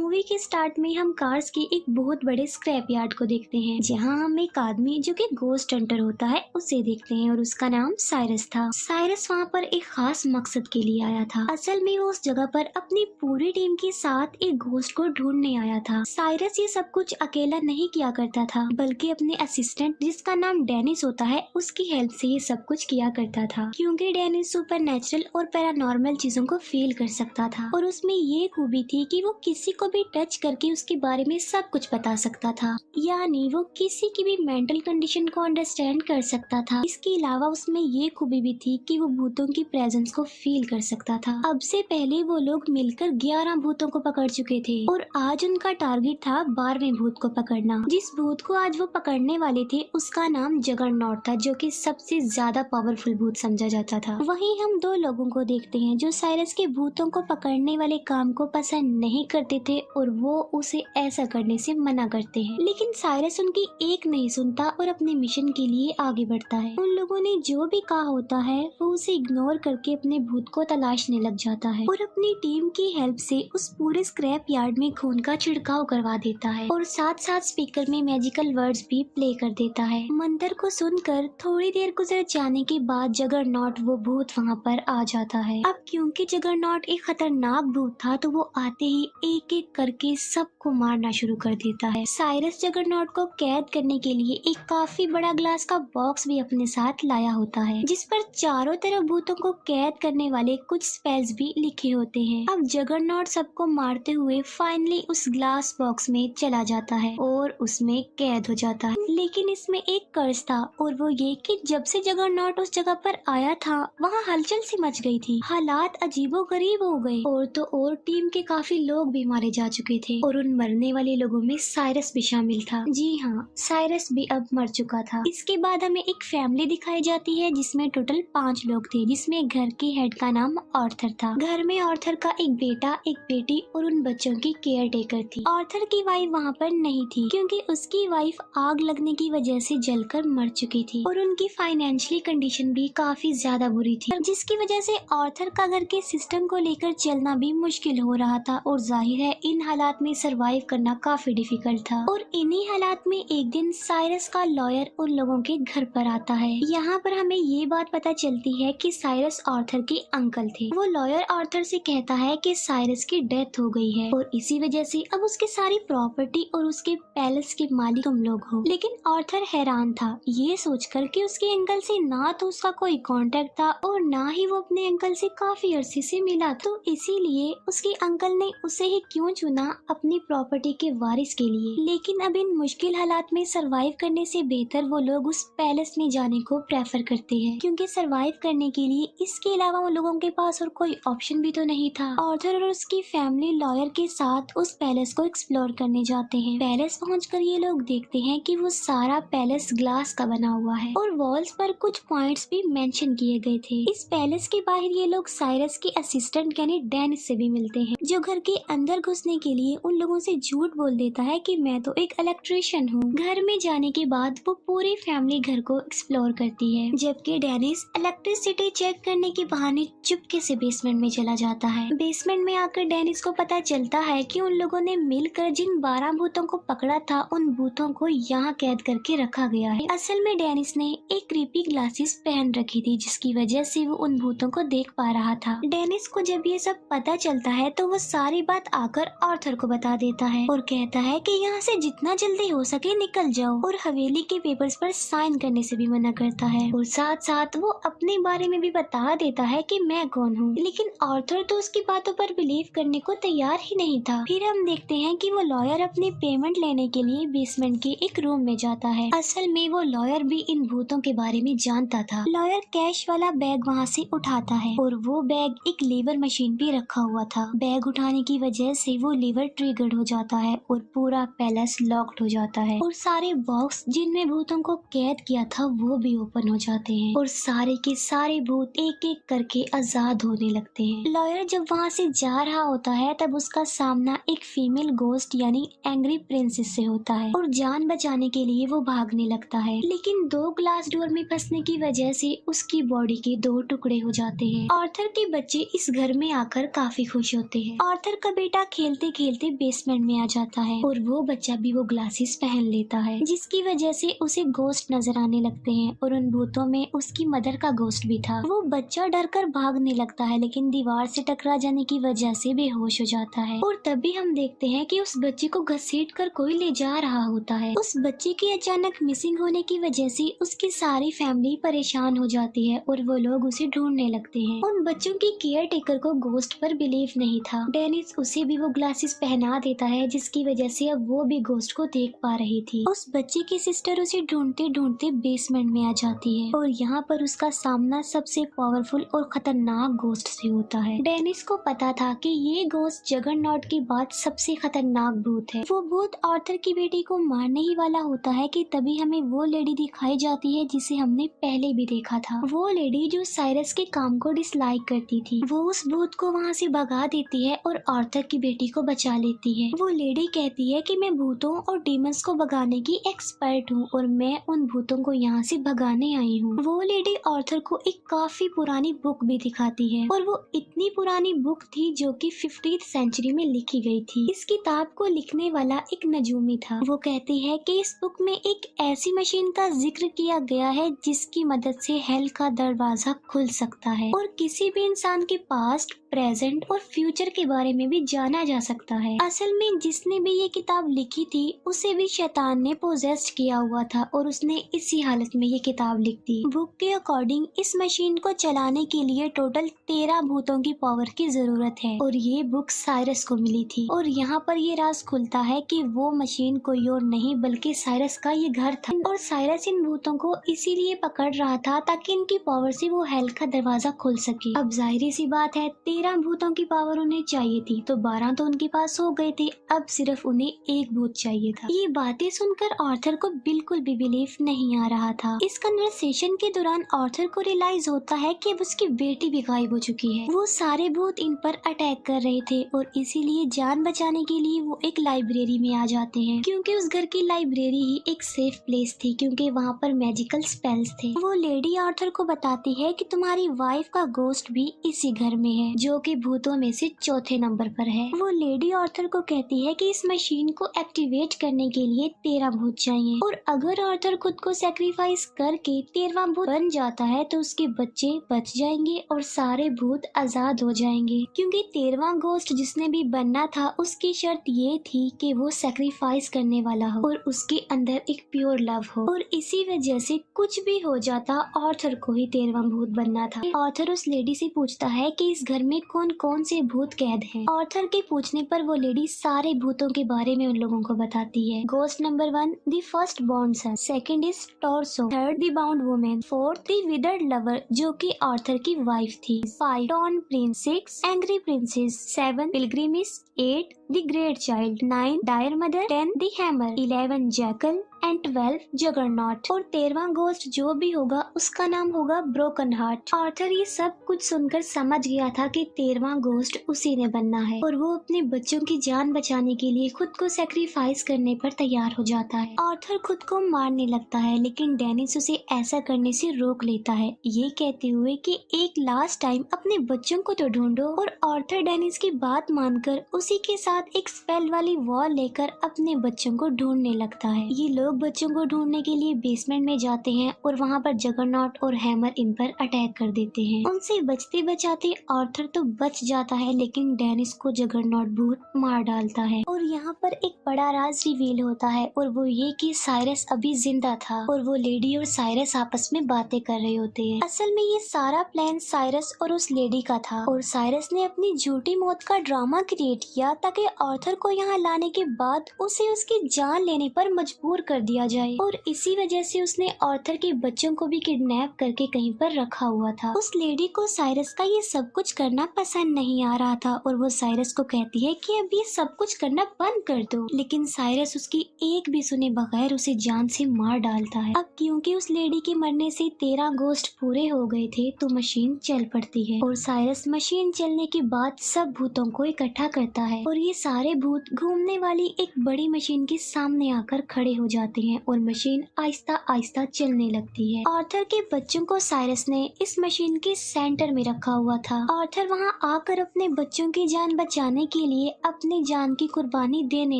Movie के start में हम कार्स के एक बहुत बड़े स्क्रैप यार्ड को देखते हैं, जहां हम एक आदमी जो कि गोस्ट हंटर होता है उसे देखते हैं और उसका नाम साइरस था। साइरस वहां पर एक खास मकसद के लिए आया था। असल में वो उस जगह पर अपनी पूरी टीम के साथ एक गोस्ट को ढूंढने आया था। साइरस ये सब कुछ अकेला नहीं किया करता था, बल्कि अपने असिस्टेंट जिसका नाम डेनिस होता है उसकी हेल्प से ये सब कुछ किया करता था, क्योंकि डेनिस सुपर नेचुरल और पैरानॉर्मल चीजों को फील कर सकता था और उसमें ये खूबी थी कि वो किसी को भी टच करके उसके बारे में सब कुछ बता सकता था, यानी वो किसी की भी मेंटल कंडीशन को अंडरस्टैंड कर सकता था। इसके अलावा उसमें ये खूबी भी थी कि वो भूतों की प्रेजेंस को फील कर सकता था। अब से पहले वो लोग मिलकर 11 भूतों को पकड़ चुके थे और आज उनका टारगेट था 12वें भूत को पकड़ना। जिस भूत को आज वो पकड़ने वाले थे उसका नाम जगरनॉट था, जो कि सबसे ज्यादा पावरफुल भूत समझा जाता था। वहीं हम दो लोगों को देखते हैं जो साइरस के भूतों को पकड़ने वाले काम को पसंद नहीं करते थे और वो उसे ऐसा करने से मना करते हैं, लेकिन साइरस उनकी एक नहीं सुनता और अपने मिशन के लिए आगे बढ़ता है। उन लोगों ने जो भी कहा होता है वो उसे इग्नोर करके अपने भूत को तलाशने लग जाता है और अपनी टीम की हेल्प से उस पूरे स्क्रैप यार्ड में खून का छिड़काव करवा देता है और साथ साथ स्पीकर में मैजिकल वर्ड्स भी प्ले कर देता है। मंत्र को सुनकर थोड़ी देर गुजर जाने के बाद जगरनॉट वो भूत वहाँ पर आ जाता है। अब क्योंकि जगरनॉट एक खतरनाक भूत था तो वो आते ही एक एक करके सबको मारना शुरू कर देता है। साइरस जगरनॉट को कैद करने के लिए एक काफी बड़ा ग्लास का बॉक्स भी अपने साथ लाया होता है, जिस पर चारों तरफ भूतों को कैद करने वाले कुछ स्पेल्स भी लिखे होते हैं। अब जगरनॉट सबको मारते हुए फाइनली उस ग्लास बॉक्स में चला जाता है और उसमें कैद हो जाता है। लेकिन इसमें एक कर्ज था और वो ये कि जब से जगरनॉट उस जगह पर आया था वहाँ हलचल सी मच गई थी। हालात अजीबोगरीब हो गए और तो और टीम के काफी लोग भी मारे जा चुके थे और उन मरने वाले लोगों में साइरस भी शामिल था। जी हाँ, साइरस भी अब मर चुका था। इसके बाद हमें एक फैमिली दिखाई जाती है जिसमें टोटल 5 लोग थे, जिसमें घर के हेड का नाम आर्थर था। घर में आर्थर का एक बेटा, एक बेटी और उन बच्चों की केयर टेकर थी। आर्थर की वाइफ वहाँ पर नहीं थी क्योंकि उसकी वाइफ आग लगने की वजह से जलकर मर चुकी थी और उनकी फाइनेंशियली कंडीशन भी काफी ज्यादा बुरी थी, जिसकी वजह से आर्थर का घर के सिस्टम को लेकर चलना भी मुश्किल हो रहा था और जाहिर है इन हालात में सरवाइव करना काफी डिफिकल्ट था। और इन्हीं हालात में एक दिन साइरस का लॉयर उन लोगों के घर पर आता है। यहाँ पर हमें ये बात पता चलती है कि साइरस आर्थर के अंकल थे। वो लॉयर आर्थर से कहता है कि साइरस की डेथ हो गई है और इसी वजह से अब उसकी सारी प्रॉपर्टी और उसके पैलेस के मालिक तुम लोग हो। लेकिन आर्थर हैरान था ये सोचकर कि उसके अंकल से ना तो उसका कोई कांटेक्ट था और ना ही वो अपने अंकल से काफी अरसे से मिला, तो इसीलिए उसके अंकल ने उसे ही क्यों चुना अपनी प्रॉपर्टी के वारिस के लिए। लेकिन अब इन मुश्किल हालात में सरवाइव करने से बेहतर वो लोग उस पैलेस में जाने को प्रेफर करते हैं, क्योंकि सरवाइव करने के लिए इसके अलावा उन लोगों के पास और कोई ऑप्शन भी तो नहीं था। आर्थर और उसकी फैमिली लॉयर के साथ उस पैलेस को एक्सप्लोर करने जाते हैं। पैलेस पहुंचकर ये लोग देखते हैं कि वो सारा पैलेस ग्लास का बना हुआ है और वॉल्स पर कुछ पॉइंट्स भी मेंशन किए गए थे। इस पैलेस के बाहर ये लोग साइरस के असिस्टेंट यानी डेनिस से भी मिलते हैं, जो घर के अंदर घुसने के लिए उन लोगों से झूठ बोल देता है कि मैं तो एक इलेक्ट्रिशियन हूँ। घर में जाने के बाद वो पूरी फैमिली घर को एक्सप्लोर करती है, जबकि डेनिस इलेक्ट्रिसिटी चेक करने के बहाने चुपके से बेसमेंट में चला जाता है। बेसमेंट में आकर डेनिस को पता चलता है कि उन लोगों ने मिलकर जिन 12 भूतों को पकड़ा था उन भूतों को यहाँ कैद करके रखा गया है। असल में डेनिस ने एक क्रीपी ग्लासेस पहन रखी थी, जिसकी वजह से वो उन भूतों को देख पा रहा था। डेनिस को जब ये सब पता चलता है तो वो सारी बात आकर आर्थर को बता देता है और कहता है कि यहाँ से जितना जल्दी हो सके निकल जाओ, और हवेली के पेपर्स पर साइन करने से भी मना करता है और साथ साथ वो अपने बारे में भी बता देता है कि मैं कौन हूँ। लेकिन आर्थर तो उसकी बातों पर बिलीव करने को तैयार ही नहीं था। फिर हम देखते हैं कि वो लॉयर अपनी पेमेंट लेने के लिए बेसमेंट के एक रूम में जाता है। असल में वो लॉयर भी इन भूतों के बारे में जानता था। लॉयर कैश वाला बैग वहाँ से उठाता है और वो बैग एक लीवर मशीन पे रखा हुआ था। बैग उठाने की वजह से वो लीवर ट्रिगर्ड हो जाता है और पूरा पैलेस लॉक्ड हो जाता है और सारे बॉक्स जिनमें भूतों को कैद किया था वो भी ओपन हो जाते हैं और सारे के सारे भूत एक एक करके आजाद होने लगते हैं। लॉयर जब वहाँ से जा रहा होता है तब उसका सामना एक फीमेल गोस्ट यानी एंग्री प्रिंसेस से होता है और जान बचाने के लिए वो भागने लगता है, लेकिन 2 ग्लास डोर में फंसने की वजह से उसकी बॉडी के 2 टुकड़े हो जाते हैं। आर्थर के बच्चे इस घर में आकर काफी खुश होते हैं। आर्थर का बेटा खेलते खेलते खेलते बेसमेंट में आ जाता है और वो बच्चा भी वो ग्लासेस पहन लेता है, जिसकी वजह से उसे गोस्ट नजर आने लगते हैं और उन भूतों में उसकी मदर का गोस्ट भी था। वो बच्चा डर कर भागने लगता है लेकिन दीवार से टकरा जाने की वजह से बेहोश हो जाता है और तभी हम देखते हैं कि उस बच्चे को घसीट कर कोई ले जा रहा होता है। उस बच्चे की अचानक मिसिंग होने की वजह से उसकी सारी फैमिली परेशान हो जाती है और वो लोग उसे ढूंढने लगते हैं। उन बच्चों की केयर टेकर को गोस्ट पर बिलीव नहीं था। डेनिस उसे भी वो ग्लासेस पहना देता है, जिसकी वजह से अब वो भी गोस्ट को देख पा रही थी। उस बच्चे की सिस्टर उसे ढूंढते ढूंढते बेसमेंट में आ जाती है और यहाँ पर उसका सामना सबसे पावरफुल और खतरनाक गोस्ट से होता है। डेनिस को पता था कि ये गोस्ट जगरनॉट के बाद सबसे खतरनाक भूत है। वो भूत आर्थर की बेटी को मारने ही वाला होता है कि तभी हमें वो लेडी दिखाई जाती है जिसे हमने पहले भी देखा था। वो लेडी जो साइरस के काम को डिसलाइक करती थी, वो उस भूत को वहाँ से भगा देती है और आर्थर की बेटी को बचा लेती है। वो लेडी कहती है कि मैं भूतों और डीमंस को भगाने की एक्सपर्ट हूँ और मैं उन भूतों को यहाँ से भगाने आई हूँ। वो लेडी आर्थर को एक काफी पुरानी बुक भी दिखाती है और वो इतनी पुरानी बुक थी जो कि 50th सेंचुरी में लिखी गई थी। इस किताब को लिखने वाला एक नजूमी था। वो कहती है कि इस बुक में एक ऐसी मशीन का जिक्र किया गया है जिसकी मदद से हेल का दरवाजा खुल सकता है और किसी भी इंसान के पास्ट, प्रेजेंट और फ्यूचर के बारे में भी जाना जा सकता है। असल में जिसने भी ये किताब लिखी थी उसे भी शैतान ने पोजेस्ड किया हुआ था और उसने इसी हालत में ये किताब लिख दी। बुक के अकॉर्डिंग इस मशीन को चलाने के लिए टोटल 13 भूतों की पावर की जरूरत है और ये बुक साइरस को मिली थी। और यहाँ पर ये राज खुलता है कि वो मशीन कोई और नहीं बल्कि साइरस का ये घर था और साइरस इन भूतों को इसीलिए पकड़ रहा था ताकि इनकी पावर से वो हेल का दरवाजा खुल सके। अब जाहिर सी बात है 13 भूतों की पावर उन्हें चाहिए थी तो 12 तो उनके पास हो गए थे, अब सिर्फ उन्हें एक भूत चाहिए था। ये बातें सुनकर आर्थर को बिल्कुल भी बिलीव नहीं आ रहा था। इस कन्वर्सेशन के दौरान आर्थर को रियलाइज होता है कि अब उसकी बेटी भी गायब हो चुकी है। वो सारे भूत इन पर अटैक कर रहे थे और इसीलिए जान बचाने के लिए वो एक लाइब्रेरी में आ जाते हैं, क्योंकि उस घर की लाइब्रेरी ही एक सेफ प्लेस थी क्योंकि वहाँ पर मैजिकल स्पेल्स थे। वो लेडी आर्थर को बताती है कि तुम्हारी वाइफ का गोस्ट भी इसी घर में है जो कि भूतों में से चौथे नंबर पर है। वो लेडी आर्थर को कहती है कि इस मशीन को एक्टिवेट करने के लिए 13 भूत चाहिए और अगर आर्थर खुद को सेक्रीफाइस करके 13वां भूत बन जाता है तो उसके बच्चे बच जाएंगे और सारे भूत आजाद हो जाएंगे, क्योंकि 13वां गोस्ट जिसने भी बनना था उसकी शर्त ये थी कि वो सेक्रीफाइस करने वाला हो और उसके अंदर एक प्योर लव हो। और इसी वजह से कुछ भी हो जाता आर्थर को ही 13वां भूत बनना था। आर्थर उस लेडी से पूछता है कि इस घर में कौन कौन से भूत कैद हैं। आर्थर के पूछने पर वो लेडी सारे भूतों के बारे में उन लोगों को बताती है। Ghost number 1 the first born son, second is torso, third the bound women, fourth the withered lover जो कि आर्थर की वाइफ थी, 5 torn prince, 6 angry princess, 7 pilgrims, 8 the great child, 9 dire mother, 10 the hammer, 11 jackal and 12 juggernaut. और 13वां ghost जो भी होगा उसका नाम होगा ब्रोकन हार्ट। आर्थर ये सब कुछ सुनकर समझ गया था कि 13वां गोस्ट उसी ने बनना है और वो अपने बच्चों की जान बचाने के लिए खुद को सेक्रीफाइस करने पर तैयार हो जाता है। आर्थर खुद को मारने लगता है लेकिन डेनिस उसे ऐसा करने से रोक लेता है, ये कहते हुए कि एक लास्ट टाइम अपने बच्चों को तो ढूंढो। और आर्थर डेनिस की बात मानकर उसी के साथ एक स्पेल वाली वॉल लेकर अपने बच्चों को ढूंढने लगता है। ये लोग बच्चों को ढूंढने के लिए बेसमेंट में जाते हैं और वहाँ पर जगरनॉट और हैमर इन पर अटैक कर देते हैं। उनसे बचते बचाते आर्थर तो बच जाता है लेकिन डेनिस को जगरनॉट भूत मार डालता है। और यहाँ पर एक बड़ा राज रिवील होता है और वो ये कि साइरस अभी जिंदा था और वो लेडी और साइरस आपस में बातें कर रहे होते हैं। असल में ये सारा प्लान साइरस और उस लेडी का था और साइरस ने अपनी झूठी मौत का ड्रामा क्रिएट किया ताकि आर्थर को यहाँ लाने के बाद उसे उसकी जान लेने पर मजबूर कर दिया जाए। और इसी वजह से उसने आर्थर के बच्चों को भी किडनैप करके कहीं पर रखा हुआ था। उस लेडी को साइरस का ये सब कुछ करना पसंद नहीं आ रहा था और वो साइरस को कहती है कि अब ये सब कुछ करना बंद कर दो, लेकिन साइरस उसकी एक भी सुने बगैर उसे जान से मार डालता है। अब क्योंकि उस लेडी के मरने से 13 गोस्ट पूरे हो गए थे तो मशीन चल पड़ती है और साइरस मशीन चलने के बाद सब भूतों को इकट्ठा करता है और ये सारे भूत घूमने वाली एक बड़ी मशीन के सामने आकर खड़े हो जाते जाते हैं और मशीन आहिस्ता आहिस्ता चलने लगती है। आर्थर के बच्चों को साइरस ने इस मशीन के सेंटर में रखा हुआ था। आर्थर वहां आकर अपने बच्चों की जान बचाने के लिए अपनी जान की कुर्बानी देने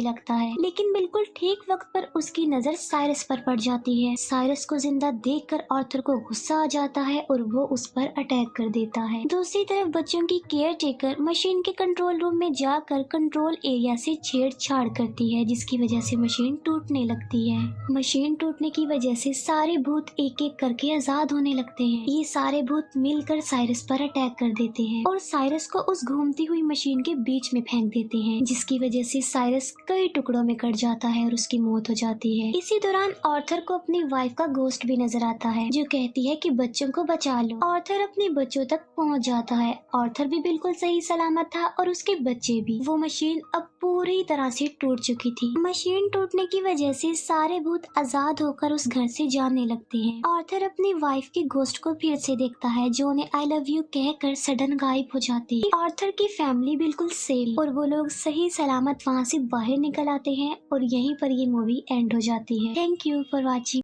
लगता है, लेकिन बिल्कुल ठीक वक्त पर उसकी नजर साइरस पर पड़ जाती है। साइरस को जिंदा देखकर आर्थर को गुस्सा आ जाता है और वो उस पर अटैक कर देता है। दूसरी तरफ बच्चों की केयर टेकर मशीन के कंट्रोल रूम में जाकर कंट्रोल एरिया से छेड़छाड़ करती है, जिसकी वजह से मशीन टूटने लगती है। मशीन टूटने की वजह से सारे भूत एक एक करके आजाद होने लगते हैं। ये सारे भूत मिलकर साइरस पर अटैक कर देते हैं और साइरस को उस घूमती हुई मशीन के बीच में फेंक देते हैं, जिसकी वजह से साइरस कई टुकड़ों में कट जाता है और उसकी मौत हो जाती है। इसी दौरान आर्थर को अपनी वाइफ का गोश्त भी नजर आता है, जो कहती है कि बच्चों को बचा लो। आर्थर अपने बच्चों तक पहुंच जाता है। आर्थर भी बिल्कुल सही सलामत था और उसके बच्चे भी। वो मशीन अब पूरी तरह से टूट चुकी थी। मशीन टूटने की वजह से सारे भूत आजाद होकर उस घर से जाने लगते हैं। आर्थर अपनी वाइफ के गोश्त को फिर से देखता है, जो उन्हें आई लव यू कहकर सडन गायब हो जाती है। आर्थर की फैमिली बिल्कुल सेफ और वो लोग सही सलामत वहाँ से बाहर निकल आते हैं और यहीं पर ये मूवी एंड हो जाती है। Thank you for watching.